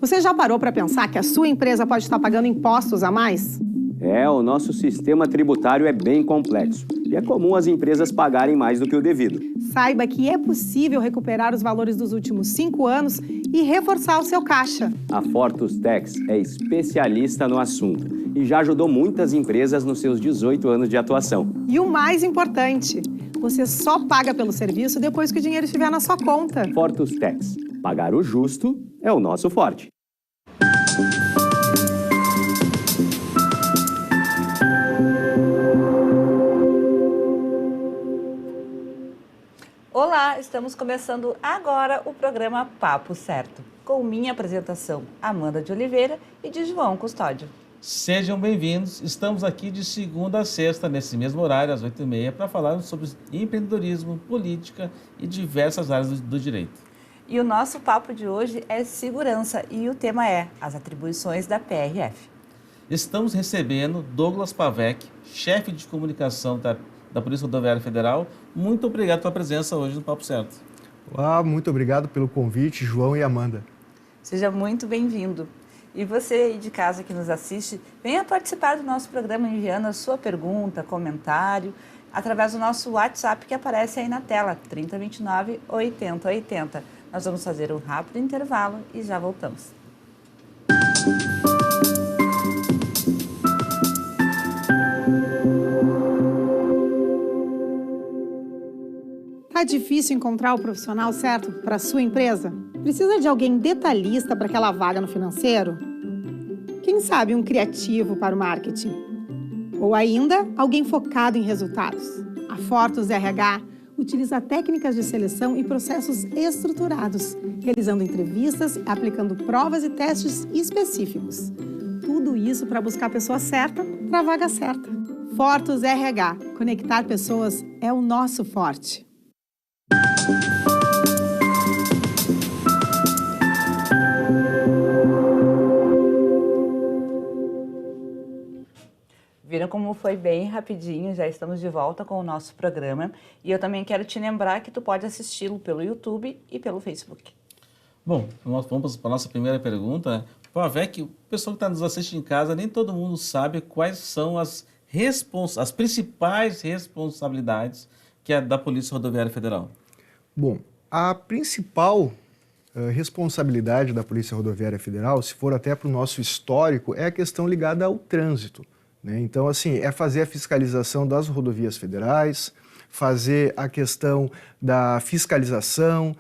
Você já parou para pensar que a sua empresa pode estar pagando impostos a mais? O nosso sistema tributário é bem complexo e é comum as empresas pagarem mais do que o devido. Saiba que é possível recuperar os valores dos últimos 5 anos e reforçar o seu caixa. A Fortus Tax é especialista no assunto e já ajudou muitas empresas nos seus 18 anos de atuação. E o mais importante, você só paga pelo serviço depois que o dinheiro estiver na sua conta. Fortus Tax. Pagar o justo é o nosso forte. Olá, estamos começando agora o programa Papo Certo, com minha apresentação, Amanda de Oliveira e de João Custódio. Sejam bem-vindos, estamos aqui de segunda a sexta, nesse mesmo horário, às 8h30, para falar sobre empreendedorismo, política e diversas áreas do direito. E o nosso papo de hoje é segurança e o tema é as atribuições da PRF. Estamos recebendo Douglas Pavec, chefe de comunicação da Polícia Rodoviária Federal. Muito obrigado pela presença hoje no Papo Certo. Olá, muito obrigado pelo convite, João e Amanda. Seja muito bem-vindo. E você aí de casa que nos assiste, venha participar do nosso programa enviando a sua pergunta, comentário, através do nosso WhatsApp que aparece aí na tela, 3029 8080. Nós vamos fazer um rápido intervalo e já voltamos. Tá difícil encontrar o profissional certo para a sua empresa? Precisa de alguém detalhista para aquela vaga no financeiro? Quem sabe um criativo para o marketing? Ou ainda, alguém focado em resultados? A Fortus RH utiliza técnicas de seleção e processos estruturados, realizando entrevistas e aplicando provas e testes específicos. Tudo isso para buscar a pessoa certa para a vaga certa. Fortus RH. Conectar pessoas é o nosso forte. Viram como foi bem rapidinho, já estamos de volta com o nosso programa. E eu também quero te lembrar que tu pode assisti-lo pelo YouTube e pelo Facebook. Bom, nós vamos para a nossa primeira pergunta. Pavec, o pessoal que está nos assistindo em casa, nem todo mundo sabe quais são as principais responsabilidades que é da Polícia Rodoviária Federal. Bom, a principal responsabilidade da Polícia Rodoviária Federal, se for até para o nosso histórico, é a questão ligada ao trânsito. Então, assim, é fazer a fiscalização das rodovias federais, fazer a questão da fiscalização,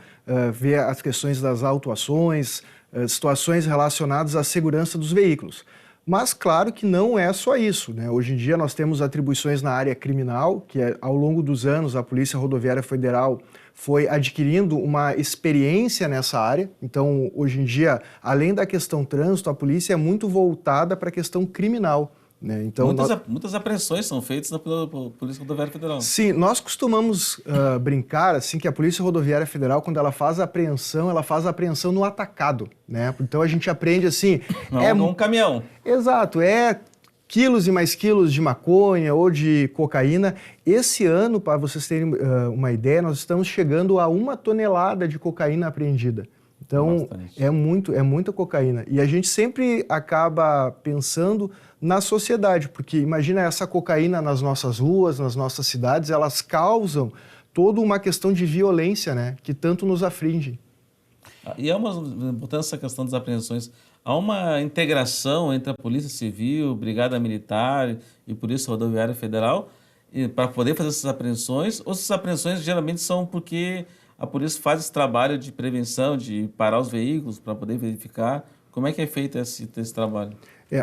ver as questões das autuações, situações relacionadas à segurança dos veículos. Mas, claro que não é só isso, né? Hoje em dia nós temos atribuições na área criminal, que ao longo dos anos a Polícia Rodoviária Federal foi adquirindo uma experiência nessa área. Então, hoje em dia, além da questão trânsito, a polícia é muito voltada para a questão criminal. Então, muitas apreensões são feitas pela Polícia Rodoviária Federal. Sim, nós costumamos brincar assim, que a Polícia Rodoviária Federal, quando ela faz a apreensão no atacado, né? Então a gente aprende assim... Um caminhão. Exato, quilos e mais quilos de maconha ou de cocaína. Esse ano, para vocês terem uma ideia, nós estamos chegando a 1 tonelada de cocaína apreendida. Então, é muita cocaína. E a gente sempre acaba pensando na sociedade, porque imagina essa cocaína nas nossas ruas, nas nossas cidades, elas causam toda uma questão de violência, né, que tanto nos aflige. E botando essa questão das apreensões, há uma integração entre a Polícia Civil, Brigada Militar e Polícia Rodoviária Federal para poder fazer essas apreensões? Ou essas apreensões geralmente são porque a polícia faz esse trabalho de prevenção, de parar os veículos para poder verificar? Como é que é feito esse trabalho?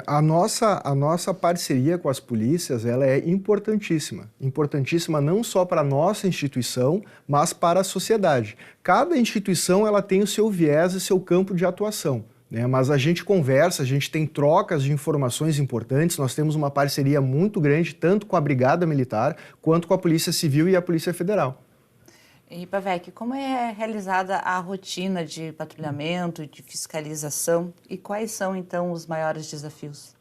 A nossa parceria com as polícias ela é importantíssima. Importantíssima não só para a nossa instituição, mas para a sociedade. Cada instituição ela tem o seu viés e seu campo de atuação, né? Mas a gente conversa, a gente tem trocas de informações importantes, nós temos uma parceria muito grande, tanto com a Brigada Militar, quanto com a Polícia Civil e a Polícia Federal. E, Pavec, como é realizada a rotina de patrulhamento, de fiscalização e quais são, então, os maiores desafios?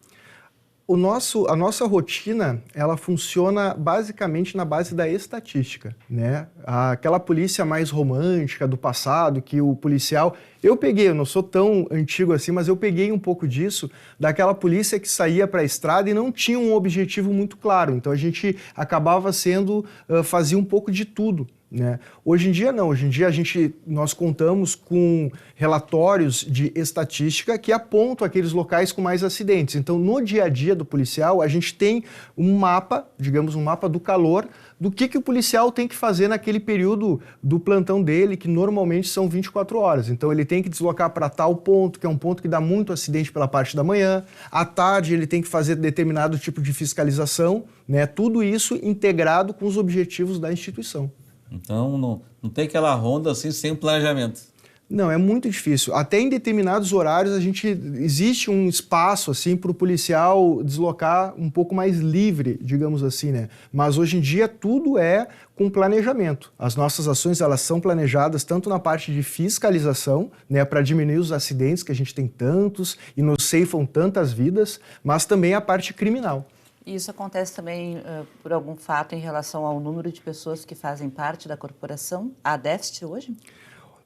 A nossa rotina, ela funciona basicamente na base da estatística, né? Aquela polícia mais romântica do passado, que o policial, Eu não sou tão antigo assim, mas eu peguei um pouco disso, daquela polícia que saía para a estrada e não tinha um objetivo muito claro. Então a gente acabava fazia um pouco de tudo, né? Hoje em dia não, hoje em dia nós contamos com relatórios de estatística que apontam aqueles locais com mais acidentes. Então no dia a dia do policial a gente tem um mapa, digamos um mapa do calor, do que o policial tem que fazer naquele período do plantão dele, que normalmente são 24 horas. Então ele tem que deslocar para tal ponto, que é um ponto que dá muito acidente pela parte da manhã. À tarde ele tem que fazer determinado tipo de fiscalização, né? Tudo isso integrado com os objetivos da instituição. Então, não tem aquela ronda assim sem planejamento. Não, é muito difícil. Até em determinados horários existe um espaço assim para o policial deslocar um pouco mais livre, digamos assim, né? Mas hoje em dia tudo é com planejamento. As nossas ações elas são planejadas tanto na parte de fiscalização, né, para diminuir os acidentes que a gente tem tantos e nos ceifam tantas vidas, mas também a parte criminal. E isso acontece também por algum fato em relação ao número de pessoas que fazem parte da corporação? Há déficit hoje?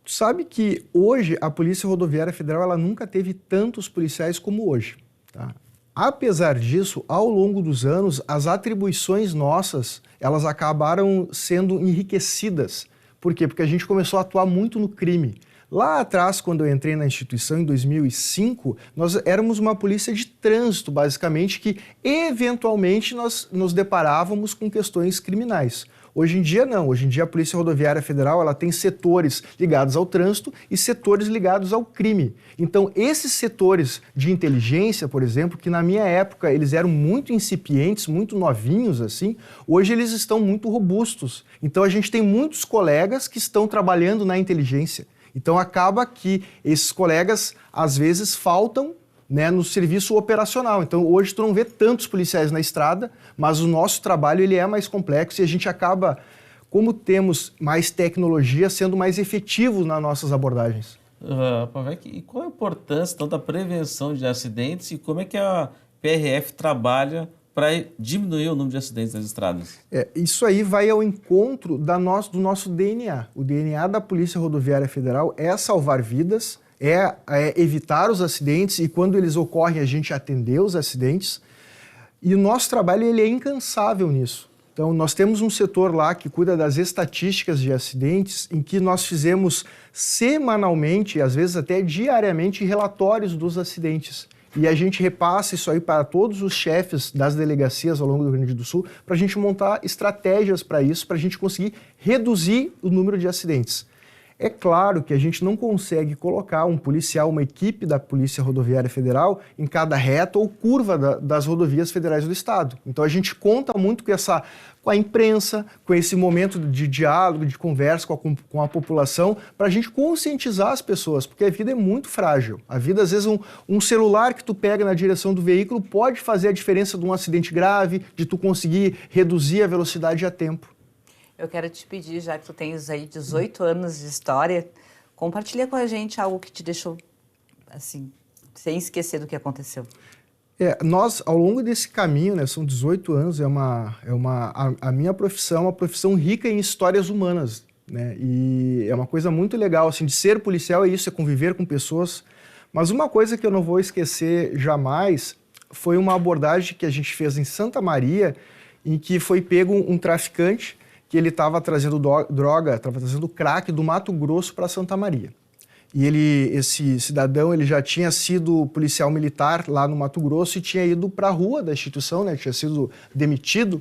Tu sabe que hoje a Polícia Rodoviária Federal ela nunca teve tantos policiais como hoje, tá? Apesar disso, ao longo dos anos, as atribuições nossas elas acabaram sendo enriquecidas. Por quê? Porque a gente começou a atuar muito no crime. Lá atrás, quando eu entrei na instituição, em 2005, nós éramos uma polícia de trânsito, basicamente, que eventualmente nós nos deparávamos com questões criminais. Hoje em dia não, hoje em dia a Polícia Rodoviária Federal ela tem setores ligados ao trânsito e setores ligados ao crime. Então esses setores de inteligência, por exemplo, que na minha época eles eram muito incipientes, muito novinhos assim, hoje eles estão muito robustos. Então a gente tem muitos colegas que estão trabalhando na inteligência. Então acaba que esses colegas às vezes faltam, né, no serviço operacional. Então hoje tu não vê tantos policiais na estrada, mas o nosso trabalho ele é mais complexo e a gente acaba, como temos mais tecnologia, sendo mais efetivos nas nossas abordagens. Pavec, e qual a importância então, da prevenção de acidentes e como é que a PRF trabalha para diminuir o número de acidentes nas estradas? Isso aí vai ao encontro do nosso DNA. O DNA da Polícia Rodoviária Federal é salvar vidas, é evitar os acidentes e quando eles ocorrem a gente atender os acidentes. E o nosso trabalho ele é incansável nisso. Então nós temos um setor lá que cuida das estatísticas de acidentes em que nós fizemos semanalmente, às vezes até diariamente, relatórios dos acidentes. E a gente repassa isso aí para todos os chefes das delegacias ao longo do Rio Grande do Sul para a gente montar estratégias para isso, para a gente conseguir reduzir o número de acidentes. É claro que a gente não consegue colocar um policial, uma equipe da Polícia Rodoviária Federal em cada reta ou curva das rodovias federais do Estado. Então a gente conta muito com a imprensa, com esse momento de diálogo, de conversa com a população, para a gente conscientizar as pessoas, porque a vida é muito frágil. A vida, às vezes, um celular que tu pega na direção do veículo pode fazer a diferença de um acidente grave, de tu conseguir reduzir a velocidade a tempo. Eu quero te pedir, já que tu tens aí 18 anos de história, compartilha com a gente algo que te deixou, assim, sem esquecer do que aconteceu. Nós, ao longo desse caminho, né, são 18 anos, a minha profissão é uma profissão rica em histórias humanas, né, e é uma coisa muito legal, assim, de ser policial é isso, é conviver com pessoas, mas uma coisa que eu não vou esquecer jamais foi uma abordagem que a gente fez em Santa Maria, em que foi pego um traficante que ele estava trazendo droga, estava trazendo crack do Mato Grosso para Santa Maria. E esse cidadão ele já tinha sido policial militar lá no Mato Grosso e tinha ido para a rua da instituição, né, tinha sido demitido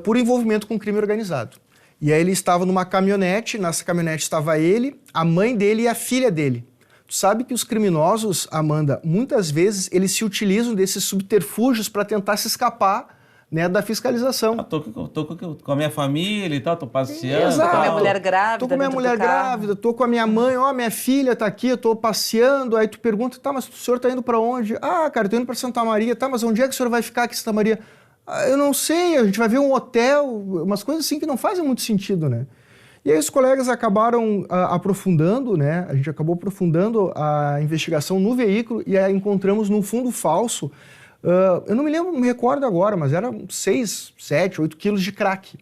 por envolvimento com crime organizado. E aí ele estava numa caminhonete, nessa caminhonete estava ele, a mãe dele e a filha dele. Tu sabe que os criminosos, Amanda, muitas vezes eles se utilizam desses subterfúgios para tentar se escapar, né, da fiscalização. Tô com a minha família e tal, tô passeando. Exato. Tô com a minha mulher grávida. Tô com a minha mulher grávida, tô com a minha mãe, minha filha tá aqui, eu tô passeando. Aí tu pergunta, tá, mas o senhor tá indo para onde? Ah, cara, eu tô indo para Santa Maria. Tá, mas onde é que o senhor vai ficar aqui em Santa Maria? Ah, eu não sei, a gente vai ver um hotel, umas coisas assim que não fazem muito sentido, né? E aí os colegas acabaram aprofundando, né? A gente acabou aprofundando a investigação no veículo e aí encontramos num fundo falso. Eu não me recordo agora, mas eram 6, 7, 8 quilos de crack.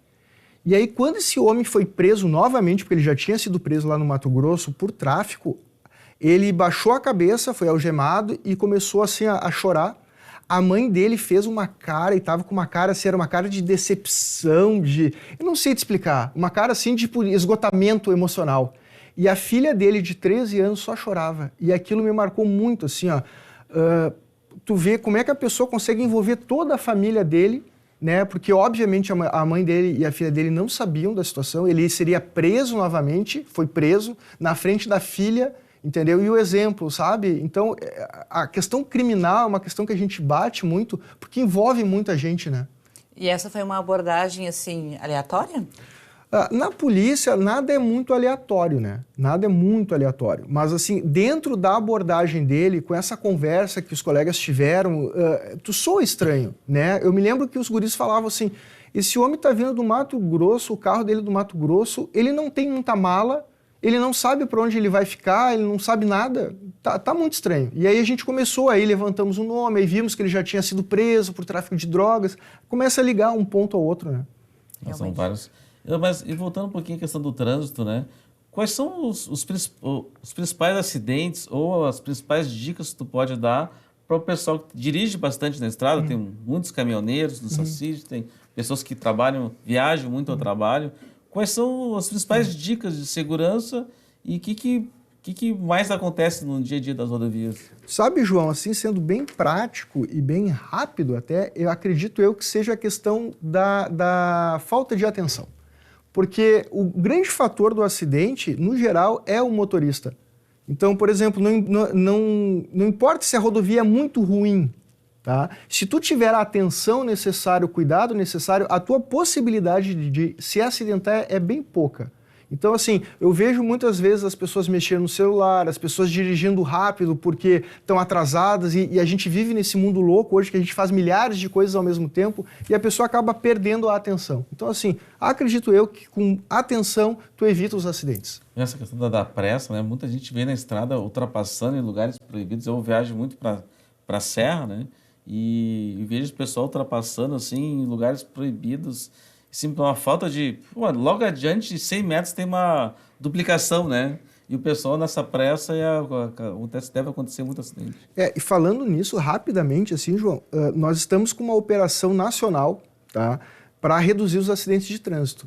E aí, quando esse homem foi preso novamente, porque ele já tinha sido preso lá no Mato Grosso por tráfico, Ele baixou a cabeça, foi algemado e começou assim a chorar. A mãe dele fez uma cara e tava com uma cara assim, era uma cara de decepção, eu não sei te explicar, uma cara assim de esgotamento emocional. E a filha dele de 13 anos só chorava. E aquilo me marcou muito, assim, ó. Tu vê como é que a pessoa consegue envolver toda a família dele, né? Porque obviamente a mãe dele e a filha dele não sabiam da situação. Ele seria preso novamente, foi preso na frente da filha. Entendeu? E o exemplo, sabe? Então, a questão criminal é uma questão que a gente bate muito, porque envolve muita gente, né? E essa foi uma abordagem, assim, aleatória? Na polícia, nada é muito aleatório, né? Nada é muito aleatório. Mas, assim, dentro da abordagem dele, com essa conversa que os colegas tiveram, tu soa estranho, né? Eu me lembro que os guris falavam assim, esse homem tá vindo do Mato Grosso, o carro dele do Mato Grosso, ele não tem muita mala, ele não sabe para onde ele vai ficar, ele não sabe nada, tá muito estranho. E aí a gente começou, aí levantamos o nome, aí vimos que ele já tinha sido preso por tráfico de drogas, começa a ligar um ponto ao outro, né? São vários. Mas, e voltando um pouquinho à questão do trânsito, né? Quais são os principais acidentes ou as principais dicas que tu pode dar para o pessoal que dirige bastante na estrada? Tem muitos caminhoneiros no Saci, tem pessoas que viajam muito ao trabalho. Quais são as principais dicas de segurança e o que mais acontece no dia a dia das rodovias? Sabe, João, assim, sendo bem prático e bem rápido até, eu acredito que seja a questão da falta de atenção. Porque o grande fator do acidente, no geral, é o motorista. Então, por exemplo, não importa se a rodovia é muito ruim, tá? Se tu tiver a atenção necessária, o cuidado necessário, a tua possibilidade de se acidentar é bem pouca. Então, assim, eu vejo muitas vezes as pessoas mexendo no celular, as pessoas dirigindo rápido porque estão atrasadas e a gente vive nesse mundo louco hoje que a gente faz milhares de coisas ao mesmo tempo e a pessoa acaba perdendo a atenção. Então, assim, acredito eu que com atenção tu evita os acidentes. Essa questão da pressa, né? Muita gente vem na estrada ultrapassando em lugares proibidos. Eu viajo muito para a Serra, né? E vejo o pessoal ultrapassando assim em lugares proibidos. Sim, uma falta de... logo adiante, 100 metros tem uma duplicação, né? E o pessoal nessa pressa deve acontecer muito acidente. E falando nisso, rapidamente, assim, João, nós estamos com uma operação nacional, tá? Para reduzir os acidentes de trânsito.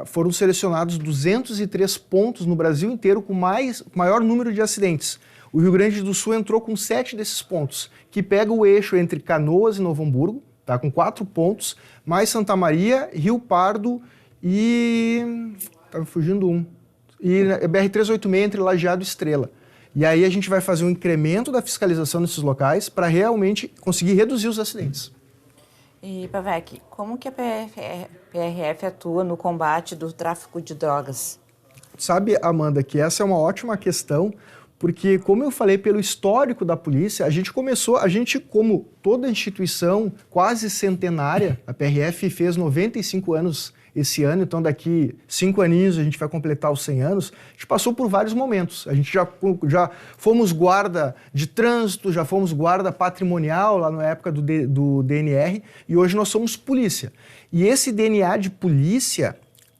Foram selecionados 203 pontos no Brasil inteiro com maior número de acidentes. O Rio Grande do Sul entrou com 7 desses pontos, que pega o eixo entre Canoas e Novo Hamburgo, tá, com 4 pontos, mais Santa Maria, Rio Pardo e... Estava fugindo um. E BR-386 entre Lajeado e Estrela. E aí a gente vai fazer um incremento da fiscalização nesses locais para realmente conseguir reduzir os acidentes. E, Pavec, como que a PRF atua no combate do tráfico de drogas? Sabe, Amanda, que essa é uma ótima questão, porque, como eu falei, pelo histórico da polícia, a gente, como toda instituição quase centenária, a PRF fez 95 anos esse ano, então daqui 5 aninhos a gente vai completar os 100 anos, a gente passou por vários momentos. A gente já fomos guarda de trânsito, já fomos guarda patrimonial lá na época do DNR, e hoje nós somos polícia. E esse DNA de polícia...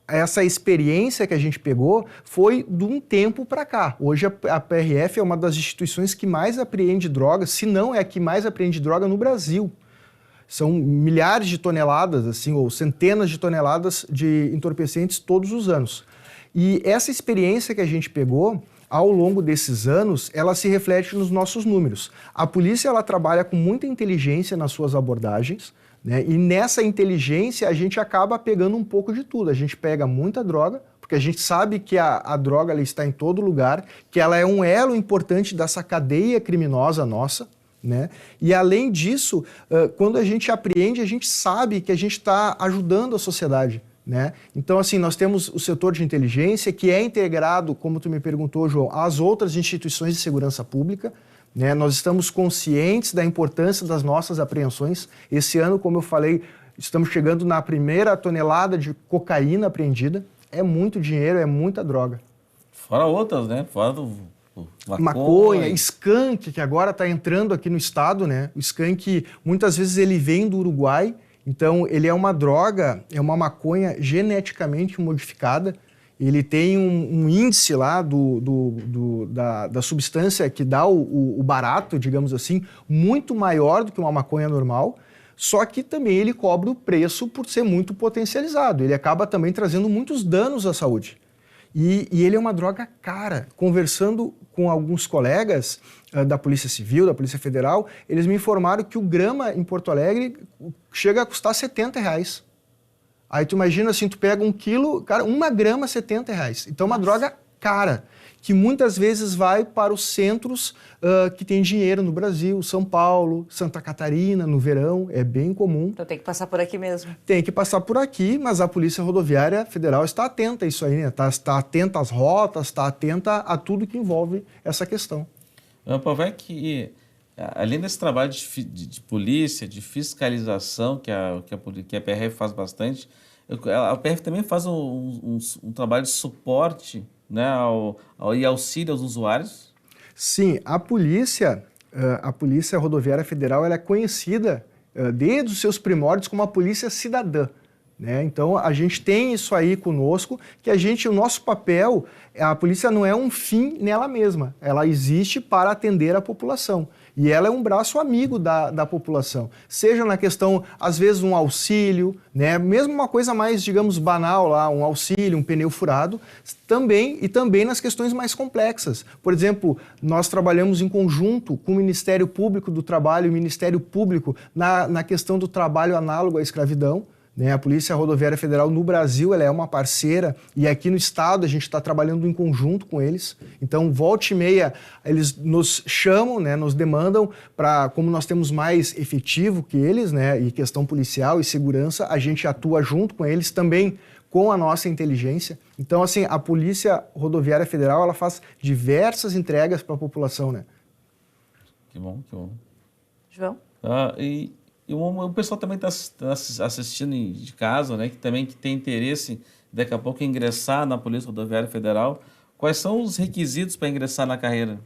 Essa experiência que a gente pegou foi de um tempo para cá. Hoje a PRF é uma das instituições que mais apreende drogas, se não é a que mais apreende droga no Brasil. São milhares de toneladas, assim, ou centenas de toneladas de entorpecentes todos os anos. E essa experiência que a gente pegou, ao longo desses anos, ela se reflete nos nossos números. A polícia ela trabalha com muita inteligência nas suas abordagens, né? E nessa inteligência a gente acaba pegando um pouco de tudo. A gente pega muita droga, porque a gente sabe que a droga ela está em todo lugar, que ela é um elo importante dessa cadeia criminosa nossa, né? E além disso, quando a gente apreende, a gente sabe que a gente está ajudando a sociedade, né? Então, assim, nós temos o setor de inteligência que é integrado, como tu me perguntou, João, às outras instituições de segurança pública, né? Nós estamos conscientes da importância das nossas apreensões. Esse ano, como eu falei, estamos chegando na primeira tonelada de cocaína apreendida. É muito dinheiro, é muita droga. Fora outras, né? Fora do maconha, skunk, que agora está entrando aqui no estado, né? O skunk, muitas vezes ele vem do Uruguai, então ele é uma droga, é uma maconha geneticamente modificada ele tem um índice lá da substância que dá o barato, digamos assim, muito maior do que uma maconha normal, só que também ele cobra o preço por ser muito potencializado. Ele acaba também trazendo muitos danos à saúde. E ele é uma droga cara. Conversando com alguns colegas da Polícia Civil, da Polícia Federal, eles me informaram que o grama em Porto Alegre chega a custar R$70. Aí tu imagina assim, tu pega 1 quilo, cara, 1 grama R$70. Então é uma droga cara, que muitas vezes vai para os centros que tem dinheiro no Brasil, São Paulo, Santa Catarina, no verão, é bem comum. Então tem que passar por aqui mesmo. Tem que passar por aqui, mas a Polícia Rodoviária Federal está atenta a isso aí, né? Está atenta às rotas, está atenta a tudo que envolve essa questão. Paulo, que além desse trabalho de polícia, de fiscalização, que a PRF faz bastante, a PRF também faz um trabalho de suporte, né, e auxílio aos usuários? Sim, a Polícia Rodoviária Federal ela é conhecida desde os seus primórdios como a Polícia Cidadã. Né? Então, a gente tem isso aí conosco, que o nosso papel, a polícia não é um fim nela mesma, ela existe para atender a população. E ela é um braço amigo da população, seja na questão, às vezes, um auxílio, né? Mesmo uma coisa mais, digamos, banal, lá, um auxílio, um pneu furado, e também nas questões mais complexas. Por exemplo, nós trabalhamos em conjunto com o Ministério Público do Trabalho e o Ministério Público na questão do trabalho análogo à escravidão. A Polícia Rodoviária Federal no Brasil ela é uma parceira e aqui no estado a gente está trabalhando em conjunto com eles. Então, volta e meia, eles nos chamam, né, nos demandam para, como nós temos mais efetivo que eles, né, e questão policial e segurança, a gente atua junto com eles também com a nossa inteligência. Então, assim, a Polícia Rodoviária Federal ela faz diversas entregas para a população, né? Que bom, que bom. João? E o pessoal também está assistindo de casa, né, que tem interesse daqui a pouco em ingressar na Polícia Rodoviária Federal. Quais são os requisitos para ingressar na carreira?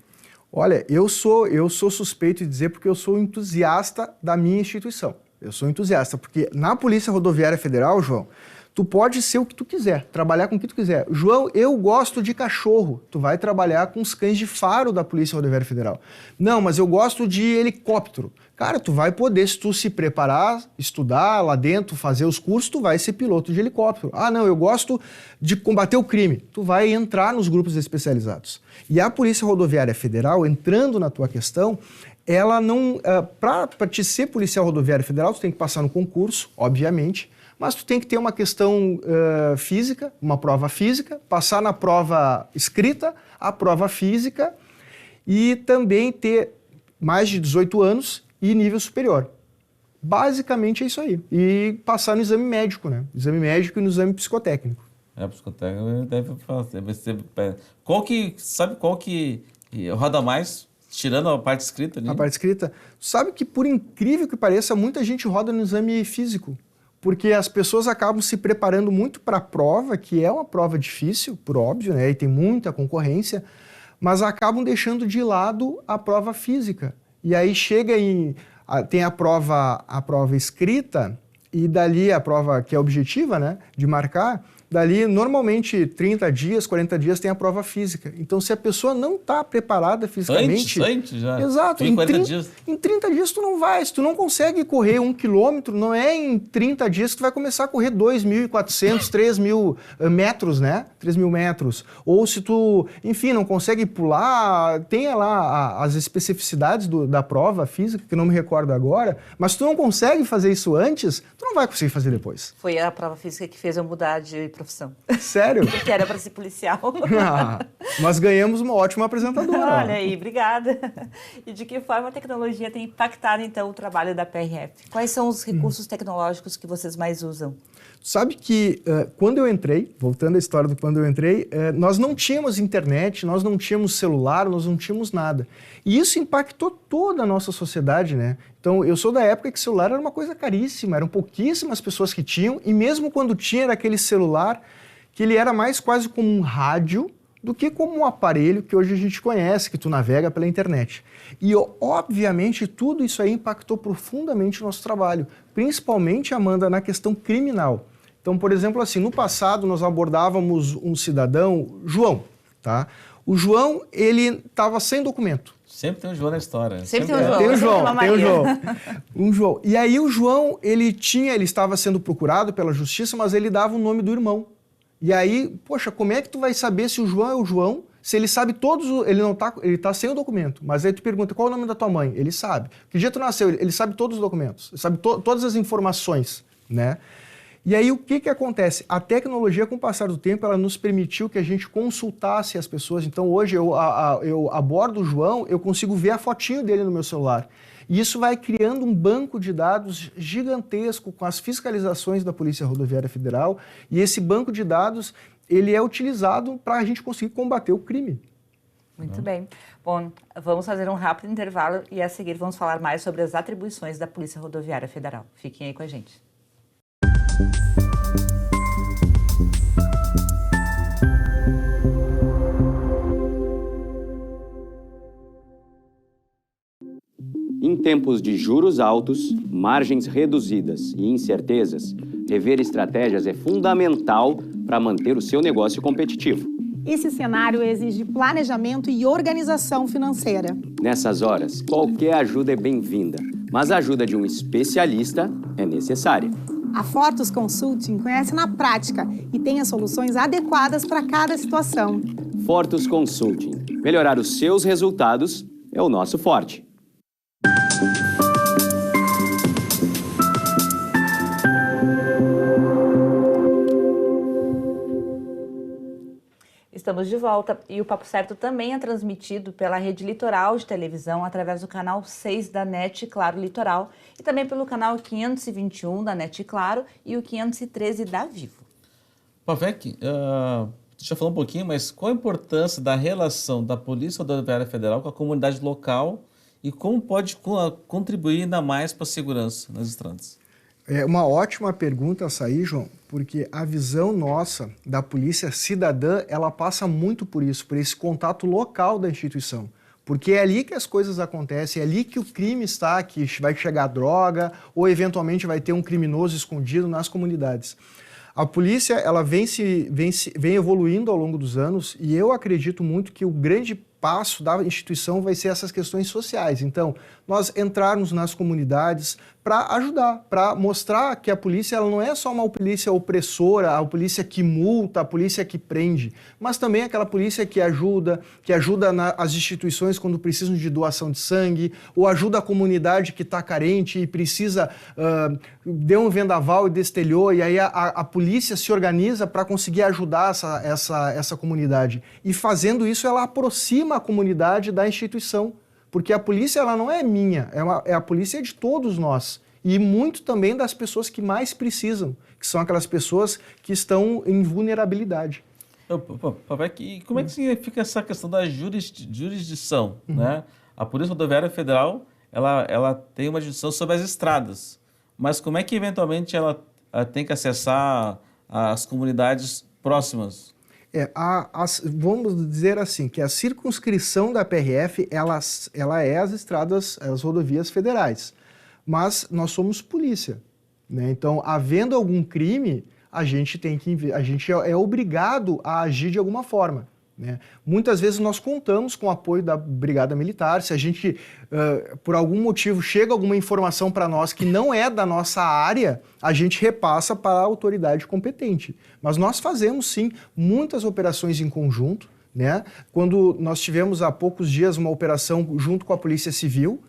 Olha, eu sou suspeito de dizer porque eu sou entusiasta da minha instituição. Eu sou entusiasta porque na Polícia Rodoviária Federal, João, tu pode ser o que tu quiser, trabalhar com o que tu quiser. João, eu gosto de cachorro. Tu vai trabalhar com os cães de faro da Polícia Rodoviária Federal. Não, mas eu gosto de helicóptero. Cara, tu vai poder, se tu se preparar, estudar lá dentro, fazer os cursos, tu vai ser piloto de helicóptero. Ah, não, eu gosto de combater o crime. Tu vai entrar nos grupos especializados. E a Polícia Rodoviária Federal, entrando na tua questão, ela não... Para te ser policial rodoviário federal, tu tem que passar no concurso, obviamente, mas tu tem que ter uma questão física, uma prova física, passar na prova escrita, a prova física e também ter mais de 18 anos e nível superior. Basicamente é isso aí. E passar no exame médico, né? Exame médico e no exame psicotécnico. Psicotécnico deve ser... Sabe qual que roda mais, tirando a parte escrita? Ali? A parte escrita. Sabe que, por incrível que pareça, muita gente roda no exame físico. Porque as pessoas acabam se preparando muito para a prova, que é uma prova difícil, por óbvio, né? E tem muita concorrência, mas acabam deixando de lado a prova física. E aí tem a prova escrita e dali a prova que é objetiva, né, de marcar, dali normalmente 30 dias, 40 dias tem a prova física. Então se a pessoa não está preparada fisicamente... Antes já? Exato. Em 30 dias tu não vai. Se tu não consegue correr 1 quilômetro, não é em 30 dias que tu vai começar a correr 2.400, 3.000 metros, né? 3.000 metros. Ou se tu, enfim, não consegue pular, tem lá as especificidades da prova física, que eu não me recordo agora, mas se tu não consegue fazer isso antes, tu não vai conseguir fazer depois. Foi a prova física que fez eu mudar de profissão. Sério? Porque era para ser policial. Mas ganhamos uma ótima apresentadora. Olha aí, obrigada. E de que forma a tecnologia tem impactado, então, o trabalho da PRF? Quais são os recursos tecnológicos que vocês mais usam? Sabe que quando eu entrei, voltando à história do quando eu entrei, nós não tínhamos internet, nós não tínhamos celular, nós não tínhamos nada. E isso impactou toda a nossa sociedade, né? Então, eu sou da época que celular era uma coisa caríssima, eram pouquíssimas pessoas que tinham, e mesmo quando tinha era aquele celular que ele era mais quase como um rádio do que como um aparelho que hoje a gente conhece, que tu navega pela internet. E, obviamente, tudo isso aí impactou profundamente o nosso trabalho, principalmente, Amanda, na questão criminal. Então, por exemplo, assim, no passado nós abordávamos um cidadão, João, tá? O João, ele estava sem documento. Sempre tem um João na história. Sempre tem um João. Tem o João, Sempre tem o uma João. Maria. Um João. E aí o João, ele estava sendo procurado pela justiça, mas ele dava o nome do irmão. E aí, poxa, como é que tu vai saber se o João é o João, se ele sabe todos, ele tá sem o documento, mas aí tu pergunta, qual é o nome da tua mãe? Ele sabe. Que dia tu nasceu? Ele sabe todos os documentos, ele sabe todas as informações, né? E aí o que acontece? A tecnologia, com o passar do tempo, ela nos permitiu que a gente consultasse as pessoas. Então hoje eu abordo o João, eu consigo ver a fotinho dele no meu celular. E isso vai criando um banco de dados gigantesco com as fiscalizações da Polícia Rodoviária Federal. E esse banco de dados, ele é utilizado para a gente conseguir combater o crime. Muito bem. Bom, vamos fazer um rápido intervalo e a seguir vamos falar mais sobre as atribuições da Polícia Rodoviária Federal. Fiquem aí com a gente. Em tempos de juros altos, margens reduzidas e incertezas, rever estratégias é fundamental para manter o seu negócio competitivo. Esse cenário exige planejamento e organização financeira. Nessas horas, qualquer ajuda é bem-vinda, mas a ajuda de um especialista é necessária. A Fortus Consulting conhece na prática e tem as soluções adequadas para cada situação. Fortus Consulting. Melhorar os seus resultados é o nosso forte. Estamos de volta e o Papo Certo também é transmitido pela Rede Litoral de televisão através do canal 6 da NET Claro Litoral e também pelo canal 521 da NET Claro e o 513 da Vivo. Pavec, você já falou um pouquinho, mas qual a importância da relação da Polícia Rodoviária Federal com a comunidade local e como pode contribuir ainda mais para a segurança nas estradas? É uma ótima pergunta essa aí, João, porque a visão nossa da polícia cidadã, ela passa muito por isso, por esse contato local da instituição. Porque é ali que as coisas acontecem, é ali que o crime está, que vai chegar droga ou eventualmente vai ter um criminoso escondido nas comunidades. A polícia, ela vem evoluindo ao longo dos anos e eu acredito muito que o grande passo da instituição vai ser essas questões sociais. Então, nós entrarmos nas comunidades para ajudar, para mostrar que a polícia ela não é só uma polícia opressora, a polícia que multa, a polícia que prende, mas também aquela polícia que ajuda as instituições quando precisam de doação de sangue, ou ajuda a comunidade que está carente e precisa, deu um vendaval e destelhou, e aí a polícia se organiza para conseguir ajudar essa comunidade. E fazendo isso, ela aproxima a comunidade da instituição. Porque a polícia ela não é minha, a polícia de todos nós. E muito também das pessoas que mais precisam, que são aquelas pessoas que estão em vulnerabilidade. Papai, como é que fica essa questão da jurisdição? Né? A Polícia Rodoviária Federal ela tem uma jurisdição sobre as estradas, mas como é que eventualmente ela tem que acessar as comunidades próximas? Vamos dizer assim, que a circunscrição da PRF, ela é as estradas, as rodovias federais, mas nós somos polícia, né? Então, havendo algum crime, a gente é obrigado a agir de alguma forma, né? Muitas vezes nós contamos com o apoio da Brigada Militar, se a gente, por algum motivo, chega alguma informação para nós que não é da nossa área, a gente repassa para a autoridade competente. Mas nós fazemos, sim, muitas operações em conjunto, né? Quando nós tivemos há poucos dias uma operação junto com a Polícia Civil,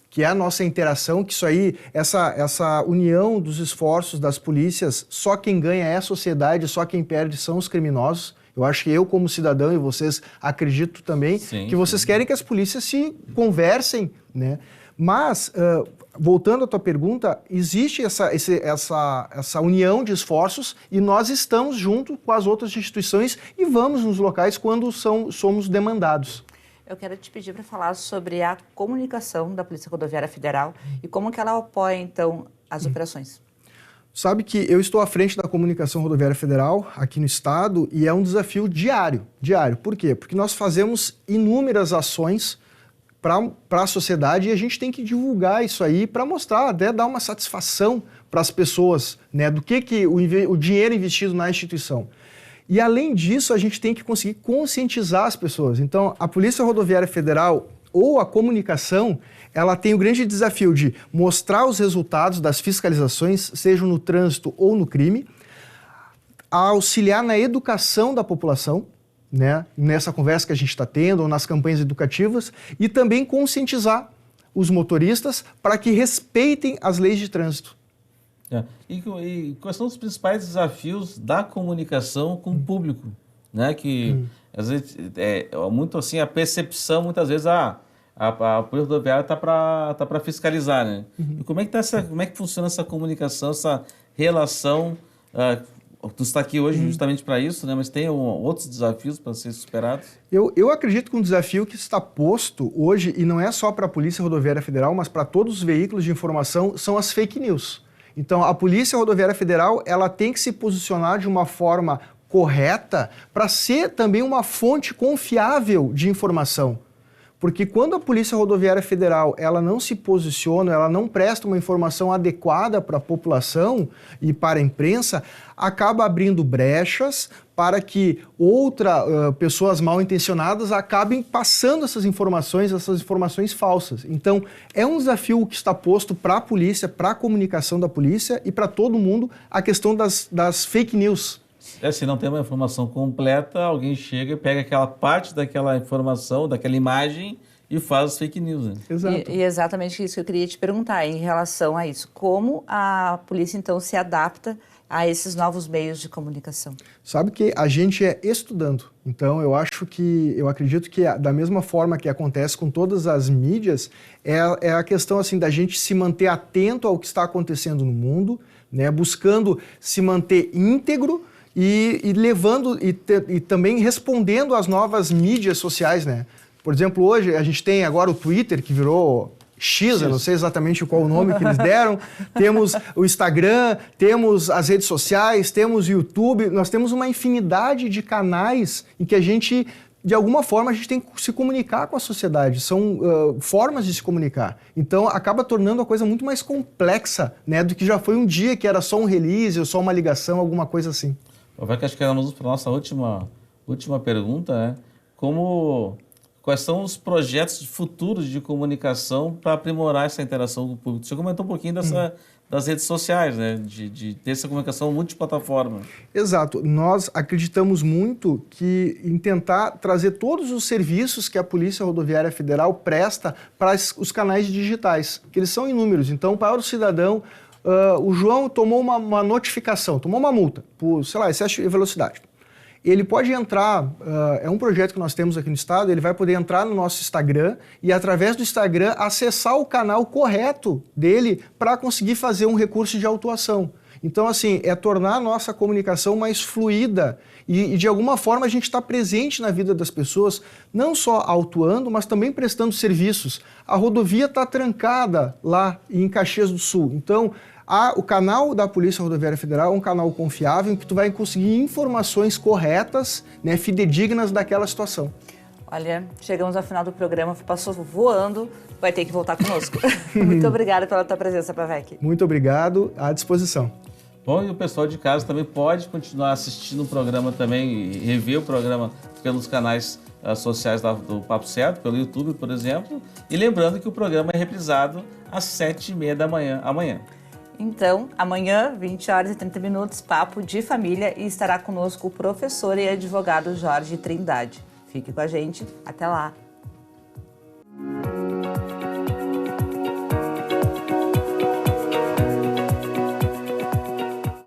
que é a nossa interação, que isso aí, essa união dos esforços das polícias, só quem ganha é a sociedade, só quem perde são os criminosos. Eu acho que eu, como cidadão, e vocês, acredito também, que vocês querem que as polícias se conversem, né? Mas, voltando à tua pergunta, existe essa união de esforços e nós estamos junto com as outras instituições e vamos nos locais quando somos demandados. Eu quero te pedir para falar sobre a comunicação da Polícia Rodoviária Federal e como que ela apoia, então, as operações. Sabe que eu estou à frente da Comunicação Rodoviária Federal aqui no estado e é um desafio diário. Por quê? Porque nós fazemos inúmeras ações para a sociedade e a gente tem que divulgar isso aí para mostrar, até dar uma satisfação para as pessoas, né, do que o dinheiro investido na instituição. E além disso, a gente tem que conseguir conscientizar as pessoas. Então, a Polícia Rodoviária Federal ou a comunicação, ela tem o grande desafio de mostrar os resultados das fiscalizações, seja no trânsito ou no crime, auxiliar na educação da população, né, nessa conversa que a gente está tendo, ou nas campanhas educativas, e também conscientizar os motoristas para que respeitem as leis de trânsito. E quais são os principais desafios da comunicação com o público? Né? Que, às vezes, muito assim, a percepção, muitas vezes, a Polícia Rodoviária está para fiscalizar, né? E como é que funciona essa comunicação, essa relação? Tu está aqui hoje justamente para isso, né? Mas tem outros desafios para serem superados? Eu acredito que um desafio que está posto hoje, e não é só para a Polícia Rodoviária Federal, mas para todos os veículos de informação, são as fake news. Então, a Polícia Rodoviária Federal, ela tem que se posicionar de uma forma correta para ser também uma fonte confiável de informação. Porque quando a Polícia Rodoviária Federal ela não se posiciona, ela não presta uma informação adequada para a população e para a imprensa, acaba abrindo brechas para que pessoas mal intencionadas acabem passando essas informações falsas. Então, é um desafio que está posto para a polícia, para a comunicação da polícia e para todo mundo a questão das fake news. Se não tem uma informação completa, alguém chega e pega aquela parte daquela informação, daquela imagem e faz fake news. Né? Exato. E exatamente isso que eu queria te perguntar em relação a isso. Como a polícia, então, se adapta a esses novos meios de comunicação? Sabe que a gente é estudando. Então, eu acredito que da mesma forma que acontece com todas as mídias, é a questão assim da gente se manter atento ao que está acontecendo no mundo, né, buscando se manter íntegro, e levando e também respondendo às novas mídias sociais, né? Por exemplo, hoje a gente tem agora o Twitter, que virou X, eu não sei exatamente qual o nome que eles deram, temos o Instagram, temos as redes sociais, temos o YouTube, nós temos uma infinidade de canais em que a gente, de alguma forma, a gente tem que se comunicar com a sociedade, são formas de se comunicar. Então, acaba tornando a coisa muito mais complexa, né, do que já foi um dia que era só um release ou só uma ligação, alguma coisa assim. Acho que vamos para a nossa última pergunta, né? Quais são os projetos futuros de comunicação para aprimorar essa interação com o público? Você comentou um pouquinho das redes sociais, né? De ter essa comunicação multiplataforma. Exato. Nós acreditamos muito em tentar trazer todos os serviços que a Polícia Rodoviária Federal presta para os canais digitais, que eles são inúmeros. Então, para o cidadão, o João tomou uma notificação, tomou uma multa por, sei lá, excesso de velocidade. Ele pode entrar, é um projeto que nós temos aqui no estado, ele vai poder entrar no nosso Instagram e, através do Instagram, acessar o canal correto dele para conseguir fazer um recurso de autuação. Então, assim, é tornar a nossa comunicação mais fluida e de alguma forma, a gente está presente na vida das pessoas, não só autuando, mas também prestando serviços. A rodovia está trancada lá em Caxias do Sul. Então, o canal da Polícia Rodoviária Federal é um canal confiável em que tu vai conseguir informações corretas, né, fidedignas daquela situação. Olha, chegamos ao final do programa, passou voando, vai ter que voltar conosco. Muito obrigada pela tua presença, Pavec. Muito obrigado, à disposição. Bom, e o pessoal de casa também pode continuar assistindo o programa também e rever o programa pelos canais sociais do Papo Certo, pelo YouTube, por exemplo. E lembrando que o programa é reprisado às 7h30 da manhã, amanhã. Então, amanhã, 20h30, Papo de Família, e estará conosco o professor e advogado Jorge Trindade. Fique com a gente. Até lá.